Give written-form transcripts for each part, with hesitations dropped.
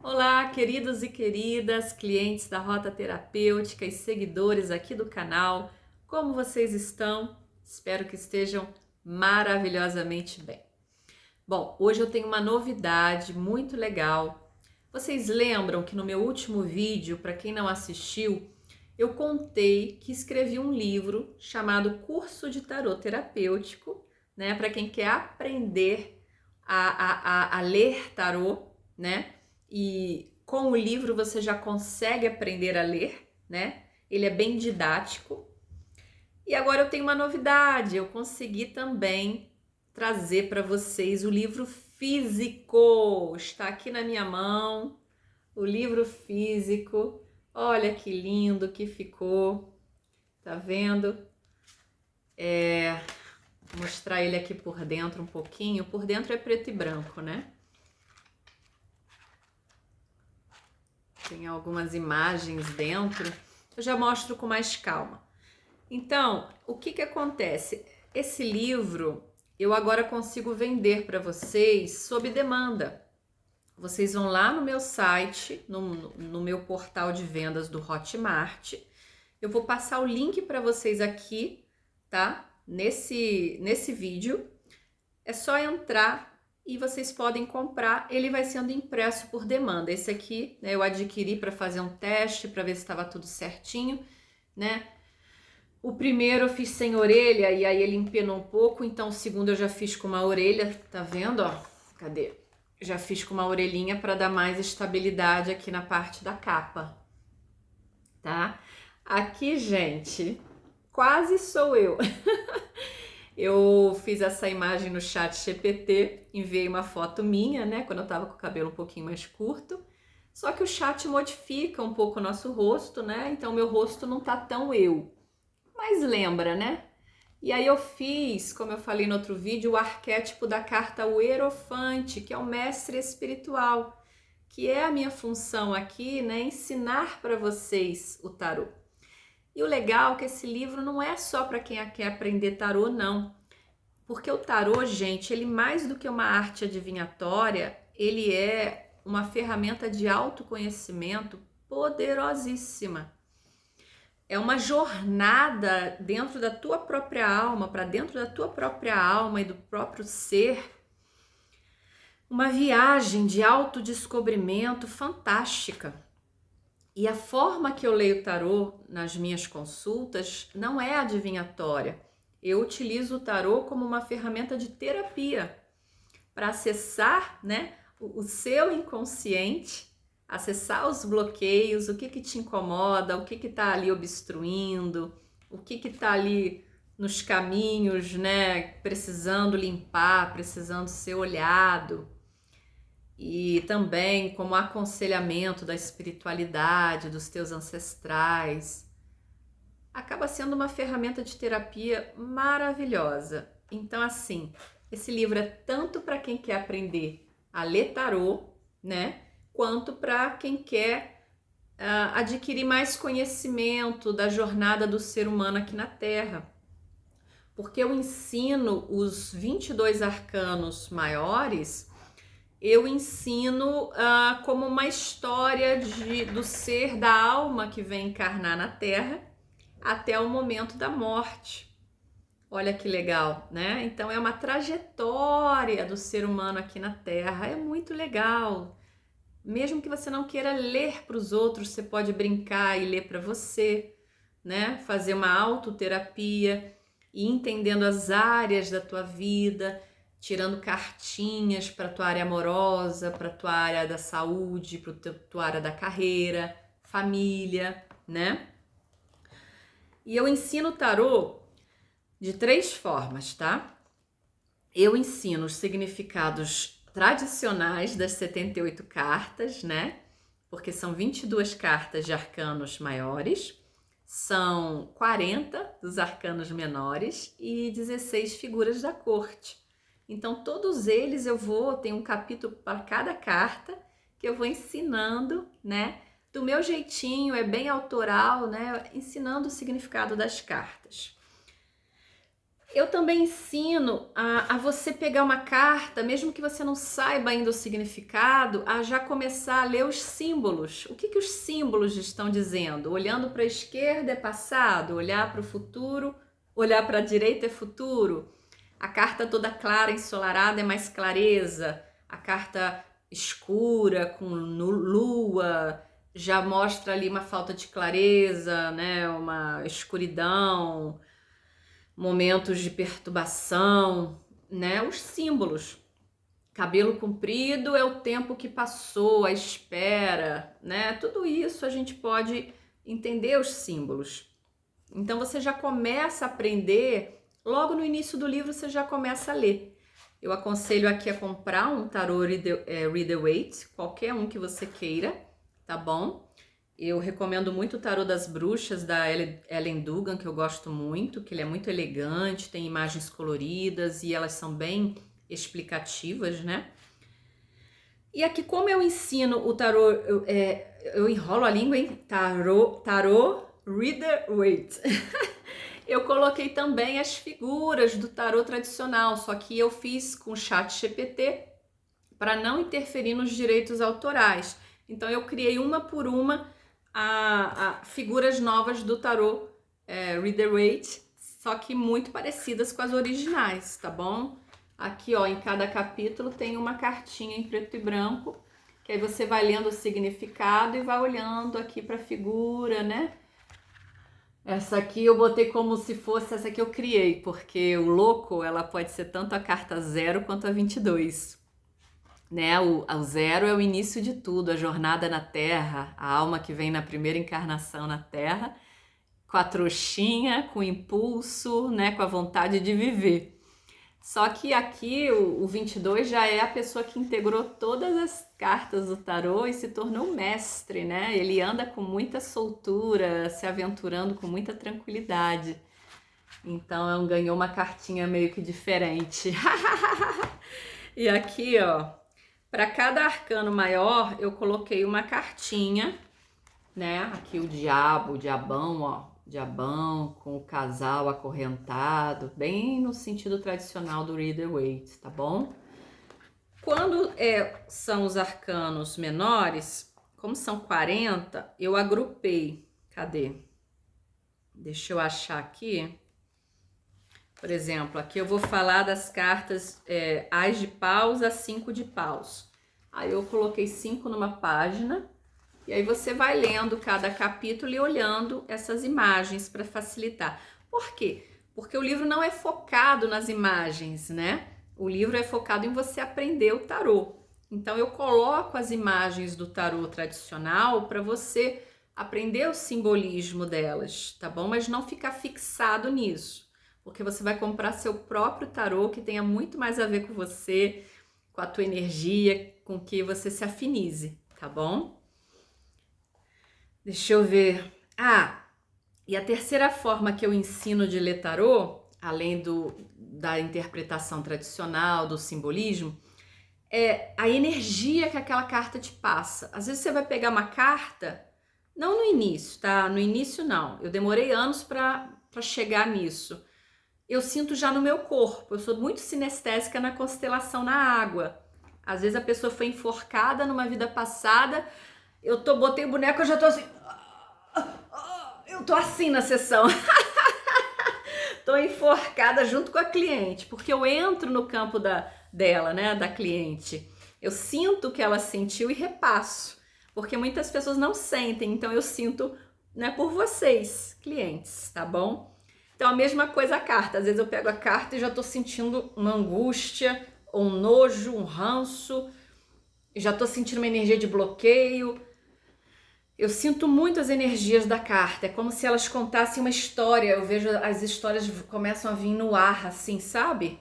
Olá, queridos e queridas, clientes da Rota Terapêutica e seguidores aqui do canal. Como vocês estão? Espero que estejam maravilhosamente bem. Bom, hoje eu tenho uma novidade muito legal. Vocês lembram que no meu último vídeo, para quem não assistiu, eu contei que escrevi um livro chamado Curso de Tarô Terapêutico, né? Para quem quer aprender a ler tarô, né? E com o livro você já consegue aprender a ler, né? Ele é bem didático. E agora eu tenho uma novidade, eu consegui também trazer para vocês o livro físico. Está aqui na minha mão, o livro físico. Olha que lindo que ficou. Tá vendo? Vou mostrar ele aqui por dentro um pouquinho. Por dentro é preto e branco, né? Tem algumas imagens dentro. Eu já mostro com mais calma. Então, o que acontece? Esse livro eu agora consigo vender para vocês sob demanda. Vocês vão lá no meu site, no meu portal de vendas do Hotmart. Eu vou passar o link para vocês aqui, tá? Nesse vídeo. É só entrar e vocês podem comprar. Ele vai sendo impresso por demanda. Esse aqui, né, eu adquiri para fazer um teste, para ver se estava tudo certinho, né? O primeiro eu fiz sem orelha e aí ele empenou um pouco, então o segundo eu já fiz com uma orelha, tá vendo, ó? Cadê? Já fiz com uma orelhinha para dar mais estabilidade aqui na parte da capa, tá? Aqui, gente, quase sou eu. Eu fiz essa imagem no chat GPT, enviei uma foto minha, né, quando eu tava com o cabelo um pouquinho mais curto. Só que o chat modifica um pouco o nosso rosto, né? Então meu rosto não tá tão eu. Mas lembra, né? E aí eu fiz, como eu falei no outro vídeo, o arquétipo da carta o Hierofante, que é o mestre espiritual, que é a minha função aqui, né? Ensinar para vocês o tarô. E o legal é que esse livro não é só para quem quer aprender tarô, não. Porque o tarô, gente, ele mais do que uma arte adivinhatória, ele é uma ferramenta de autoconhecimento poderosíssima. É uma jornada dentro da tua própria alma, para dentro da tua própria alma e do próprio ser. Uma viagem de autodescobrimento fantástica. E a forma que eu leio o tarô nas minhas consultas não é adivinhatória. Eu utilizo o tarô como uma ferramenta de terapia para acessar, né, o seu inconsciente, acessar os bloqueios, o que te incomoda, o que tá ali obstruindo, o que tá ali nos caminhos, né, precisando limpar, precisando ser olhado. E também como aconselhamento da espiritualidade, dos teus ancestrais. Acaba sendo uma ferramenta de terapia maravilhosa. Então, assim, esse livro é tanto para quem quer aprender a ler tarô, né? Quanto para quem quer adquirir mais conhecimento da jornada do ser humano aqui na Terra. Porque eu ensino os 22 arcanos maiores, eu ensino como uma história do ser, da alma que vem encarnar na Terra até o momento da morte. Olha que legal, né? Então é uma trajetória do ser humano aqui na Terra, é muito legal. Mesmo que você não queira ler para os outros, você pode brincar e ler para você, né? Fazer uma autoterapia e entendendo as áreas da tua vida, tirando cartinhas para tua área amorosa, para tua área da saúde, para tua área da carreira, família, né? E eu ensino o tarô de 3 formas, tá? Eu ensino os significados tradicionais das 78 cartas, né? Porque são 22 cartas de arcanos maiores, são 40 dos arcanos menores e 16 figuras da corte. Então, todos eles tem um capítulo para cada carta que eu vou ensinando, né? Do meu jeitinho, é bem autoral, né? Ensinando o significado das cartas. eu também ensino a você pegar uma carta, mesmo que você não saiba ainda o significado, a já começar a ler os símbolos. O que os símbolos estão dizendo? Olhando para a esquerda é passado, olhar para o futuro, olhar para a direita é futuro. A carta toda clara, ensolarada é mais clareza. A carta escura, com lua, já mostra ali uma falta de clareza, né? Uma escuridão, momentos de perturbação, né? Os símbolos. Cabelo comprido é o tempo que passou, a espera, né? Tudo isso a gente pode entender os símbolos. Então você já começa a aprender, logo no início do livro você já começa a ler. Eu aconselho aqui a comprar um tarô Rider-Waite, qualquer um que você queira, tá bom? Eu recomendo muito o Tarô das Bruxas, da Ellen Dugan, que eu gosto muito, que ele é muito elegante, tem imagens coloridas e elas são bem explicativas, né? E aqui, como eu ensino o tarô, eu enrolo a língua, hein? Tarô Rider-Waite. Eu coloquei também as figuras do tarô tradicional, só que eu fiz com o ChatGPT para não interferir nos direitos autorais. Então eu criei uma por uma figuras novas do tarô Rider-Waite, só que muito parecidas com as originais, tá bom? Aqui, ó, em cada capítulo tem uma cartinha em preto e branco, que aí você vai lendo o significado e vai olhando aqui para a figura, né? Essa aqui eu botei como se fosse essa que eu criei, porque o louco, ela pode ser tanto a carta 0 quanto a 22. Né? O 0 é o início de tudo, a jornada na Terra, a alma que vem na primeira encarnação na Terra, com a trouxinha, com o impulso, né? Com a vontade de viver. Só que aqui o 22 já é a pessoa que integrou todas as cartas do tarô e se tornou mestre, né? Ele anda com muita soltura, se aventurando com muita tranquilidade. Então ganhou uma cartinha meio que diferente. E aqui, ó, para cada arcano maior eu coloquei uma cartinha, né? Aqui o diabo, o diabão, ó. Diabão com o casal acorrentado, bem no sentido tradicional do Rider-Waite, tá bom? Quando são os arcanos menores, como são 40, eu agrupei. Cadê? Deixa eu achar aqui. Por exemplo, aqui eu vou falar das cartas As de Paus a 5 de Paus. Aí eu coloquei 5 numa página. E aí você vai lendo cada capítulo e olhando essas imagens para facilitar. Por quê? Porque o livro não é focado nas imagens, né? O livro é focado em você aprender o tarô. Então eu coloco as imagens do tarô tradicional para você aprender o simbolismo delas, tá bom? Mas não ficar fixado nisso, porque você vai comprar seu próprio tarô que tenha muito mais a ver com você, com a tua energia, com que você se afinize, tá bom? Deixa eu ver. E a terceira forma que eu ensino de ler tarô, além da interpretação tradicional, do simbolismo, é a energia que aquela carta te passa. Às vezes você vai pegar uma carta, não no início, tá? No início não. Eu demorei anos para chegar nisso. Eu sinto já no meu corpo. Eu sou muito sinestésica na constelação na água. Às vezes a pessoa foi enforcada numa vida passada. Botei o boneco, eu já tô assim. Eu tô assim na sessão. Tô enforcada junto com a cliente, porque eu entro no campo dela, né, da cliente. Eu sinto o que ela sentiu e repasso, porque muitas pessoas não sentem, então eu sinto, né, por vocês, clientes, tá bom? Então a mesma coisa a carta, às vezes eu pego a carta e já tô sentindo uma angústia, ou um nojo, um ranço, e já tô sentindo uma energia de bloqueio. Eu sinto muito as energias da carta, é como se elas contassem uma história, eu vejo as histórias começam a vir no ar, assim, sabe?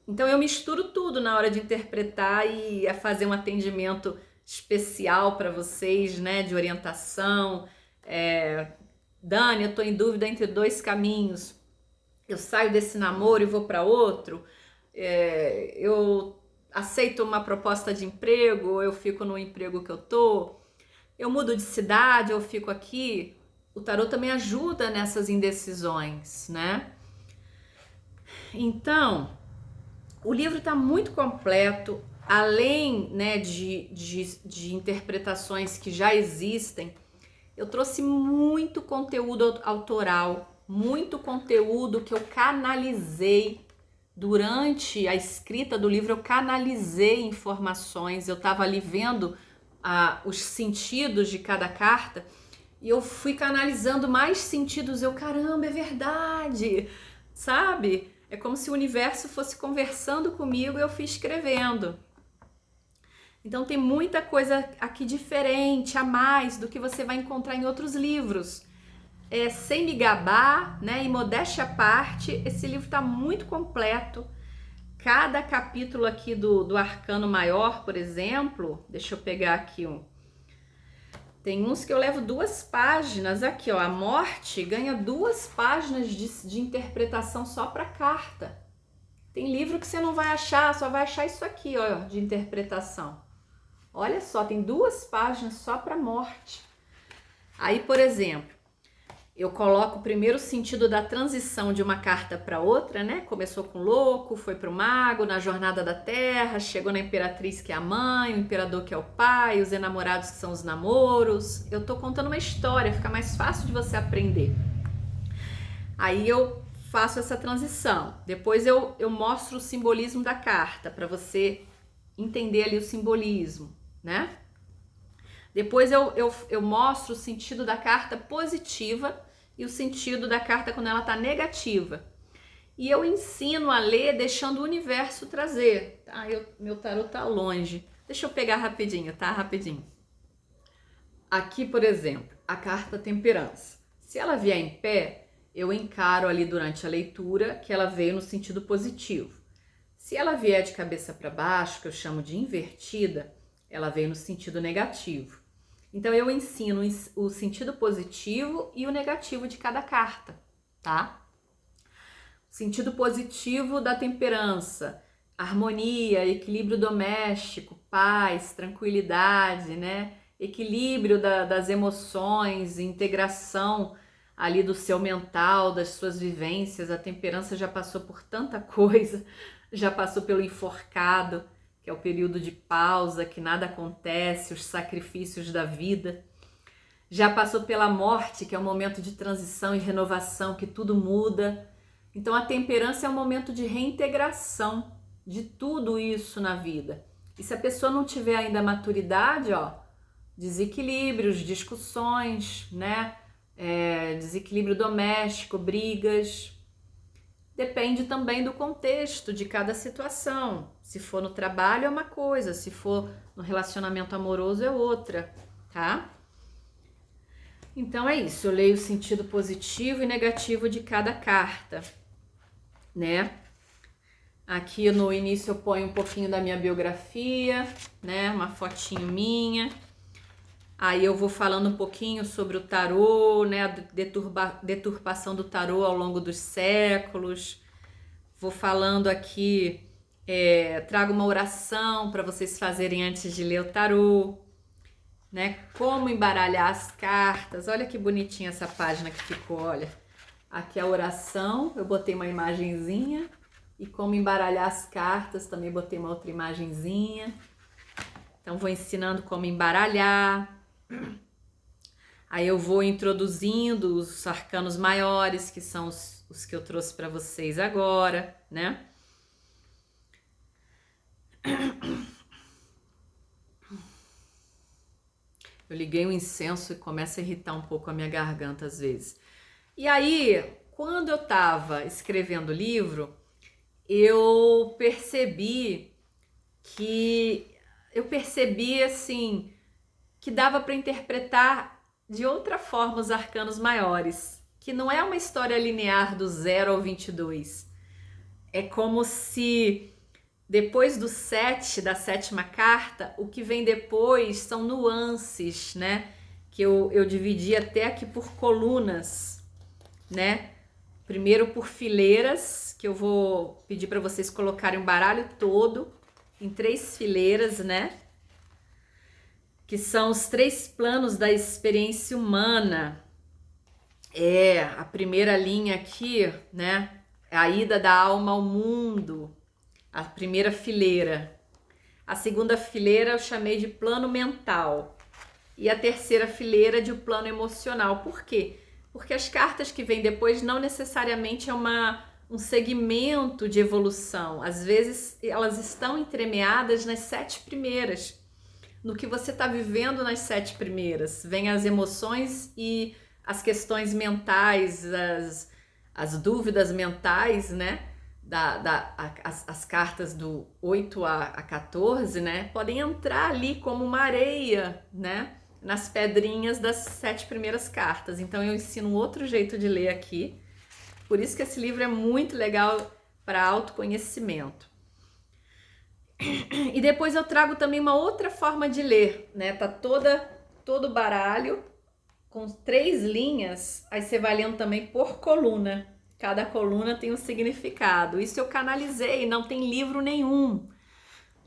Então eu misturo tudo na hora de interpretar e a fazer um atendimento especial para vocês, né, de orientação. Dani, eu tô em dúvida entre 2 caminhos, eu saio desse namoro e vou para outro, eu aceito uma proposta de emprego, ou eu fico no emprego que eu tô, eu mudo de cidade, eu fico aqui. O tarô também ajuda nessas indecisões, né? Então, o livro está muito completo, além, né, de interpretações que já existem. Eu trouxe muito conteúdo autoral, muito conteúdo que eu canalizei durante a escrita do livro. Eu canalizei informações, eu estava ali vendo os sentidos de cada carta e eu fui canalizando mais sentidos. Caramba, é verdade, sabe? É como se o universo fosse conversando comigo e eu fui escrevendo. Então tem muita coisa aqui diferente, a mais do que você vai encontrar em outros livros. Sem me gabar, né, e modéstia à parte, esse livro está muito completo. Cada capítulo aqui do Arcano Maior, por exemplo, deixa eu pegar aqui um. Tem uns que eu levo 2 páginas aqui, ó. A Morte ganha 2 páginas de interpretação só para carta. Tem livro que você não vai achar, só vai achar isso aqui, ó, de interpretação. Olha só, tem 2 páginas só para Morte. Aí, por exemplo, eu coloco primeiro o sentido da transição de uma carta para outra, né? Começou com o louco, foi para o mago, na jornada da terra, chegou na imperatriz, que é a mãe, o imperador, que é o pai, os enamorados, que são os namoros. Eu tô contando uma história, fica mais fácil de você aprender. Aí eu faço essa transição. Depois eu mostro o simbolismo da carta, para você entender ali o simbolismo, né? Depois eu mostro o sentido da carta positiva e o sentido da carta quando ela está negativa. E eu ensino a ler deixando o universo trazer. Meu tarô tá longe. Deixa eu pegar rapidinho, tá? Rapidinho. Aqui, por exemplo, a carta Temperança. Se ela vier em pé, eu encaro ali durante a leitura que ela veio no sentido positivo. Se ela vier de cabeça para baixo, que eu chamo de invertida, ela veio no sentido negativo. Então eu ensino o sentido positivo e o negativo de cada carta, tá? Sentido positivo da temperança, harmonia, equilíbrio doméstico, paz, tranquilidade, né? Equilíbrio das emoções, integração ali do seu mental, das suas vivências. A temperança já passou por tanta coisa, já passou pelo enforcado, que é o período de pausa, que nada acontece, os sacrifícios da vida. Já passou pela morte, que é um momento de transição e renovação, que tudo muda. Então a temperança é um momento de reintegração de tudo isso na vida. E se a pessoa não tiver ainda maturidade, ó, desequilíbrios, discussões, né? Desequilíbrio doméstico, brigas. Depende também do contexto de cada situação. Se for no trabalho é uma coisa, se for no relacionamento amoroso é outra, tá? Então é isso, eu leio o sentido positivo e negativo de cada carta, né? Aqui no início eu ponho um pouquinho da minha biografia, né? Uma fotinho minha. Aí eu vou falando um pouquinho sobre o tarô, né? A deturpação do tarô ao longo dos séculos. Vou falando aqui, trago uma oração para vocês fazerem antes de ler o tarô, né? Como embaralhar as cartas. Olha que bonitinha essa página que ficou, olha. Aqui a oração, eu botei uma imagenzinha. E como embaralhar as cartas, também botei uma outra imagenzinha. Então vou ensinando como embaralhar. Aí eu vou introduzindo os arcanos maiores, que são os que eu trouxe para vocês agora, né? Eu liguei o incenso e começa a irritar um pouco a minha garganta às vezes. E aí, quando eu estava escrevendo o livro, eu percebi assim que dava para interpretar de outra forma os arcanos maiores, que não é uma história linear do 0 ao 22. É como se depois do 7, da 7ª carta, o que vem depois são nuances, né? Que eu dividi até aqui por colunas, né? Primeiro por fileiras, que eu vou pedir para vocês colocarem o baralho todo em 3 fileiras, né? Que são os 3 planos da experiência humana. A primeira linha aqui, né? a ida da alma ao mundo, a primeira fileira. A segunda fileira eu chamei de plano mental. E a terceira fileira de plano emocional. Por quê? Porque as cartas que vêm depois não necessariamente é um segmento de evolução. Às vezes elas estão entremeadas nas 7 primeiras. No que você está vivendo nas 7 primeiras. Vêm as emoções e as questões mentais, as dúvidas mentais, né? As cartas do 8 a 14, né? Podem entrar ali como uma areia, né? Nas pedrinhas das 7 primeiras cartas. Então eu ensino um outro jeito de ler aqui. Por isso que esse livro é muito legal para autoconhecimento. E depois eu trago também uma outra forma de ler, né? Tá todo o baralho com 3 linhas, aí você vai lendo também por coluna. Cada coluna tem um significado. Isso eu canalizei, não tem livro nenhum.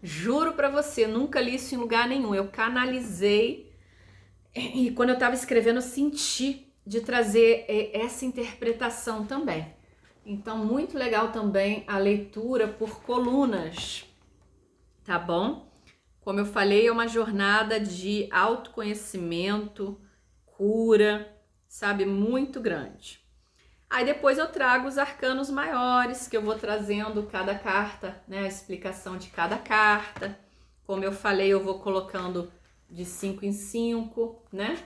Juro pra você, nunca li isso em lugar nenhum. Eu canalizei e quando eu tava escrevendo eu senti de trazer essa interpretação também. Então, muito legal também a leitura por colunas, tá bom? Como eu falei, é uma jornada de autoconhecimento, cura, sabe, muito grande. Aí depois eu trago os arcanos maiores, que eu vou trazendo cada carta, né, a explicação de cada carta. Como eu falei, eu vou colocando de 5 em 5, né?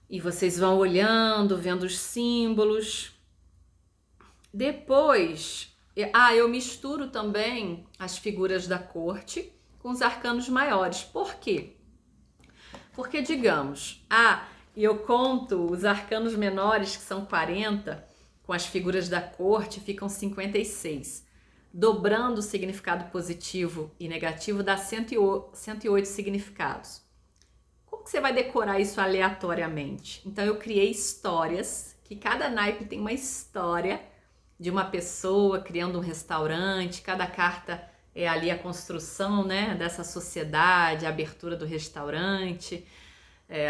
E vocês vão olhando, vendo os símbolos. Depois, eu misturo também as figuras da corte com os arcanos maiores. Por quê? Porque, digamos, e eu conto os arcanos menores, que são 40, com as figuras da corte, ficam 56. Dobrando o significado positivo e negativo, dá 108 significados. Como que você vai decorar isso aleatoriamente? Então, eu criei histórias, que cada naipe tem uma história de uma pessoa criando um restaurante, cada carta é ali a construção, né, dessa sociedade, a abertura do restaurante,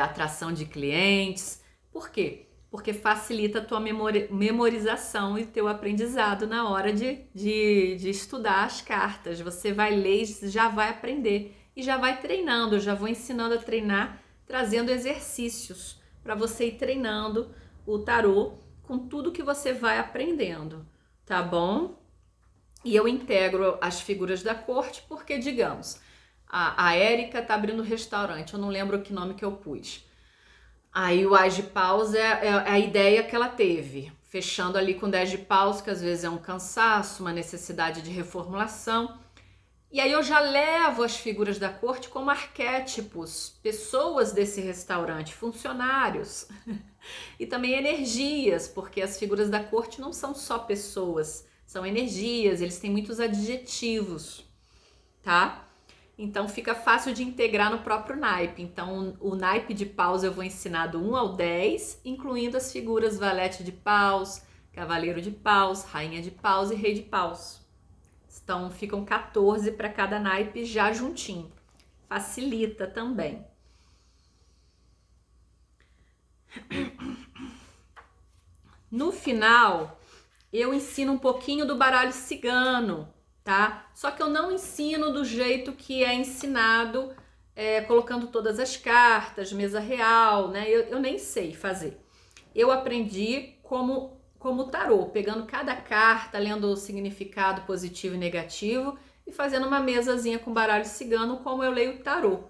atração de clientes. Por quê? Porque facilita a tua memorização e teu aprendizado na hora de estudar as cartas. Você vai ler e já vai aprender. E já vai treinando. Eu já vou ensinando a treinar, trazendo exercícios para você ir treinando o tarô com tudo que você vai aprendendo, tá bom? E eu integro as figuras da corte porque, digamos, a Érica tá abrindo restaurante, eu não lembro que nome que eu pus. Aí o As de Paus é a ideia que ela teve, fechando ali com 10 de Paus, que às vezes é um cansaço, uma necessidade de reformulação. E aí eu já levo as figuras da corte como arquétipos, pessoas desse restaurante, funcionários. E também energias, porque as figuras da corte não são só pessoas, são energias, eles têm muitos adjetivos, tá? Então fica fácil de integrar no próprio naipe. Então o naipe de paus eu vou ensinar do 1 ao 10, incluindo as figuras valete de paus, cavaleiro de paus, rainha de paus e rei de paus. Então ficam 14 para cada naipe já juntinho. Facilita também. No final, eu ensino um pouquinho do baralho cigano, tá? Só que eu não ensino do jeito que é ensinado, colocando todas as cartas, mesa real, né? Eu nem sei fazer. Eu aprendi como tarô, pegando cada carta, lendo o significado positivo e negativo e fazendo uma mesazinha com baralho cigano, como eu leio tarô.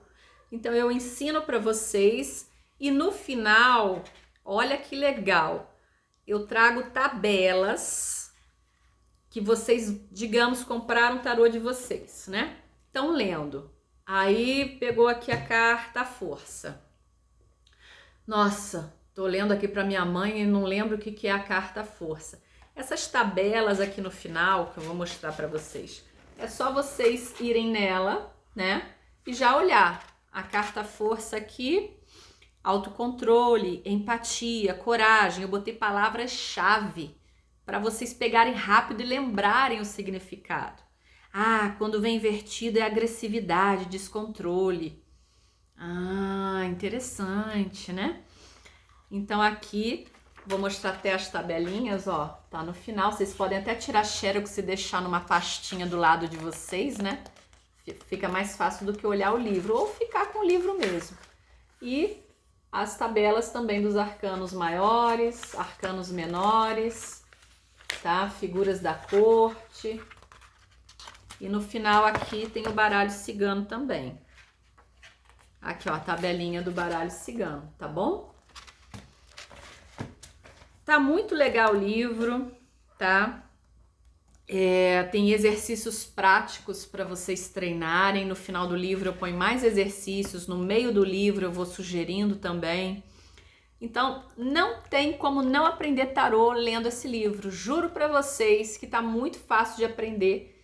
Então eu ensino para vocês e no final, olha que legal, eu trago tabelas que vocês, digamos, compraram o tarô de vocês, né? Estão lendo. Aí pegou aqui a carta, a força. Nossa, tô lendo aqui para minha mãe e não lembro o que é a carta, a força. Essas tabelas aqui no final, que eu vou mostrar para vocês, é só vocês irem nela, né? E já olhar a carta força aqui, autocontrole, empatia, coragem. Eu botei palavras-chave para vocês pegarem rápido e lembrarem o significado. Quando vem invertido é agressividade, descontrole. Interessante, né? Então aqui Vou mostrar até as tabelinhas, ó. Tá no final. Vocês podem até tirar xerox e deixar numa pastinha do lado de vocês, né? Fica mais fácil do que olhar o livro, ou ficar com o livro mesmo. E as tabelas também dos arcanos maiores, arcanos menores, tá? Figuras da corte. E no final aqui tem o baralho cigano também. Aqui, ó, a tabelinha do baralho cigano, tá bom? Tá muito legal o livro, tá? Tem exercícios práticos para vocês treinarem. No final do livro eu ponho mais exercícios, no meio do livro eu vou sugerindo também. Então, não tem como não aprender tarô lendo esse livro. Juro para vocês que tá muito fácil de aprender,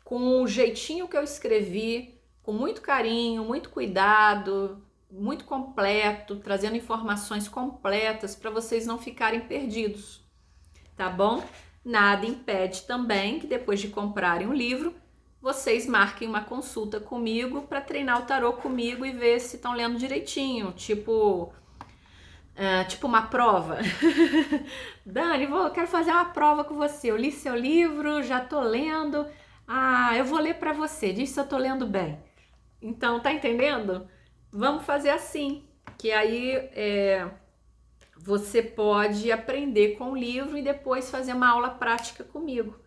com o jeitinho que eu escrevi, com muito carinho, muito cuidado, muito completo, trazendo informações completas para vocês não ficarem perdidos, tá bom? Nada impede também que depois de comprarem o livro, vocês marquem uma consulta comigo para treinar o tarô comigo e ver se estão lendo direitinho, tipo uma prova. Dani, quero fazer uma prova com você. Eu li seu livro, já tô lendo. Eu vou ler para você. Diz se eu tô lendo bem. Então, tá entendendo? Vamos fazer assim, que aí você pode aprender com o livro e depois fazer uma aula prática comigo,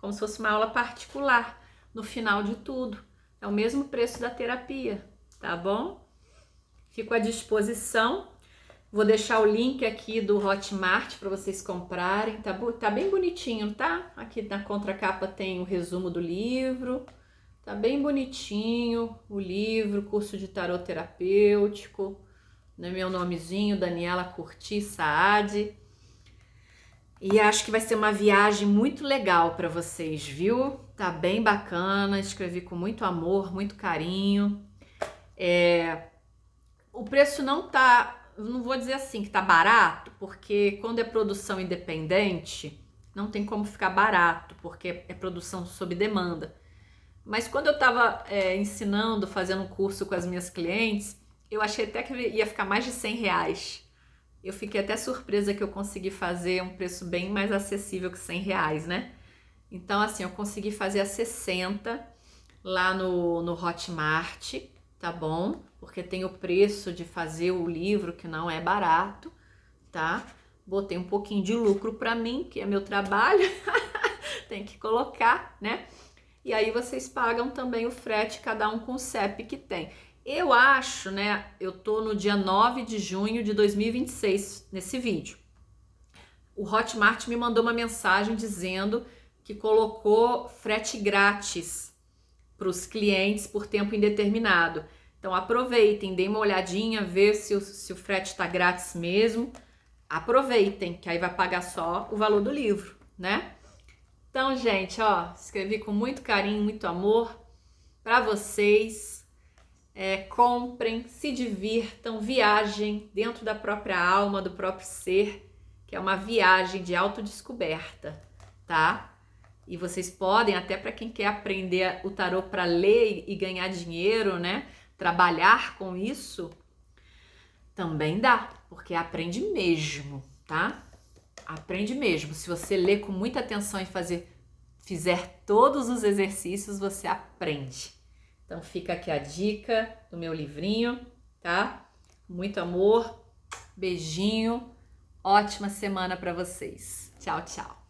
como se fosse uma aula particular no final de tudo. É o mesmo preço da terapia, tá bom? Fico à disposição. Vou deixar o link aqui do Hotmart para vocês comprarem. Tá bem bonitinho, tá? Aqui na contracapa tem o resumo do livro. Tá bem bonitinho o livro, curso de tarô terapêutico, né? Meu nomezinho, Daniela Curti Saad. E acho que vai ser uma viagem muito legal para vocês, viu? Tá bem bacana, escrevi com muito amor, muito carinho. O preço não vou dizer assim que tá barato, porque quando é produção independente, não tem como ficar barato, porque é produção sob demanda. Mas quando eu estava ensinando, fazendo um curso com as minhas clientes, eu achei até que ia ficar mais de R$100. Eu fiquei até surpresa que eu consegui fazer um preço bem mais acessível que R$100, né? Então, assim, eu consegui fazer a 60 lá no Hotmart, tá bom? Porque tem o preço de fazer o livro, que não é barato, tá? Botei um pouquinho de lucro para mim, que é meu trabalho, tem que colocar, né? E aí vocês pagam também o frete, cada um com o CEP que tem. Eu acho, né, eu tô no dia 9 de junho de 2026 nesse vídeo. O Hotmart me mandou uma mensagem dizendo que colocou frete grátis para os clientes por tempo indeterminado. Então aproveitem, deem uma olhadinha, ver se o frete está grátis mesmo. Aproveitem, que aí vai pagar só o valor do livro, né? Então, gente, ó, escrevi com muito carinho, muito amor para vocês. Comprem, se divirtam, viajem dentro da própria alma, do próprio ser, que é uma viagem de autodescoberta, tá? E vocês podem, até para quem quer aprender o tarô para ler e ganhar dinheiro, né? Trabalhar com isso, também dá, porque aprende mesmo, tá? Aprende mesmo. Se você ler com muita atenção e fizer todos os exercícios, você aprende. Então fica aqui a dica do meu livrinho, tá? Muito amor, beijinho, ótima semana para vocês. Tchau, tchau.